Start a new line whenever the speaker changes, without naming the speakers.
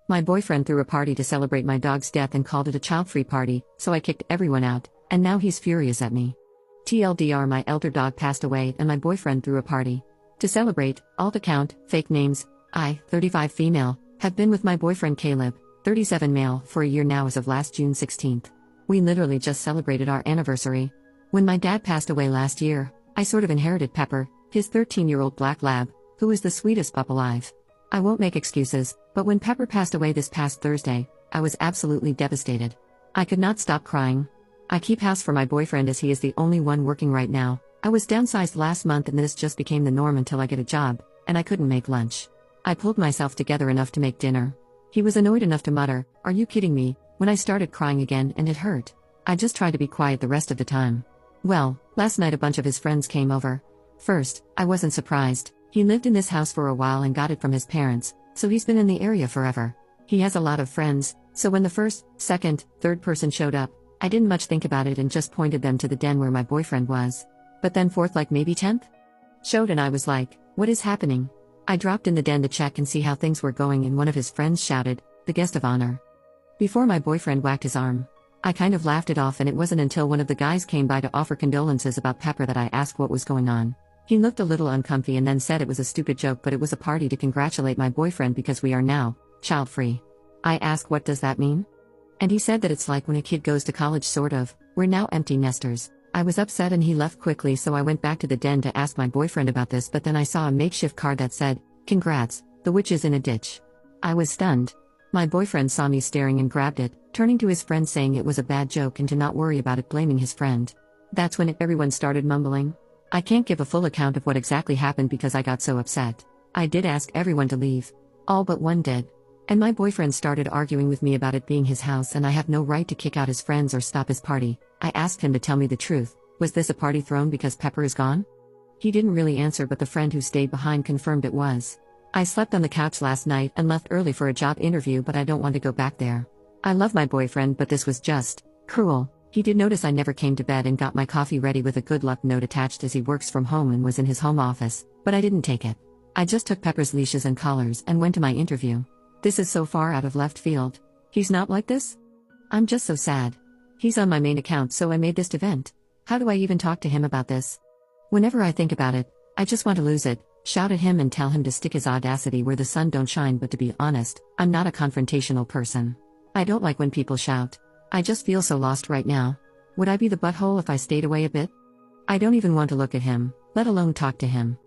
My boyfriend threw a party to celebrate my dog's death and called it a child-free party, so I kicked everyone out, and now he's furious at me. TLDR, my elder dog passed away and my boyfriend threw a party. To celebrate, alt account, fake names, I, 35 female, have been with my boyfriend Caleb, 37 male, for a year now as of last June 16th. We literally just celebrated our anniversary. When my dad passed away last year, I sort of inherited Pepper, his 13-year-old black lab, who is the sweetest pup alive. I won't make excuses, but when Pepper passed away this past Thursday, I was absolutely devastated. I could not stop crying. I keep house for my boyfriend as he is the only one working right now. I was downsized last month and this just became the norm until I get a job, and I couldn't make lunch. I pulled myself together enough to make dinner. He was annoyed enough to mutter, "Are you kidding me?" when I started crying again and it hurt. I just tried to be quiet the rest of the time. Well, last night a bunch of his friends came over. First, I wasn't surprised. He lived in this house for a while and got it from his parents, so he's been in the area forever. He has a lot of friends, so when the first, second, third person showed up, I didn't much think about it and just pointed them to the den where my boyfriend was. But then fourth, like maybe 10th? Showed and I was like, what is happening? I dropped in the den to check and see how things were going and one of his friends shouted, "The guest of honor." Before my boyfriend whacked his arm. I kind of laughed it off and it wasn't until one of the guys came by to offer condolences about Pepper that I asked what was going on. He looked a little uncomfy and then said it was a stupid joke but it was a party to congratulate my boyfriend because we are now child-free. I asked what does that mean? And he said that it's like when a kid goes to college sort of, we're now empty nesters. I was upset and he left quickly so I went back to the den to ask my boyfriend about this but then I saw a makeshift card that said, "Congrats, the witch is in a ditch." I was stunned. My boyfriend saw me staring and grabbed it, turning to his friend saying it was a bad joke and to not worry about it, blaming his friend. That's when everyone started mumbling. I can't give a full account of what exactly happened because I got so upset. I did ask everyone to leave. All but one did. And my boyfriend started arguing with me about it being his house and I have no right to kick out his friends or stop his party. I asked him to tell me the truth. Was this a party thrown because Pepper is gone? He didn't really answer but the friend who stayed behind confirmed it was. I slept on the couch last night and left early for a job interview but I don't want to go back there. I love my boyfriend but this was just cruel. He did notice I never came to bed and got my coffee ready with a good luck note attached as he works from home and was in his home office, but I didn't take it. I just took Pepper's leashes and collars and went to my interview. This is so far out of left field. He's not like this? I'm just so sad. He's on my main account so I made this event. How do I even talk to him about this? Whenever I think about it, I just want to lose it, shout at him and tell him to stick his audacity where the sun don't shine but to be honest, I'm not a confrontational person. I don't like when people shout. I just feel so lost right now. Would I be the butthole if I stayed away a bit? I don't even want to look at him, let alone talk to him.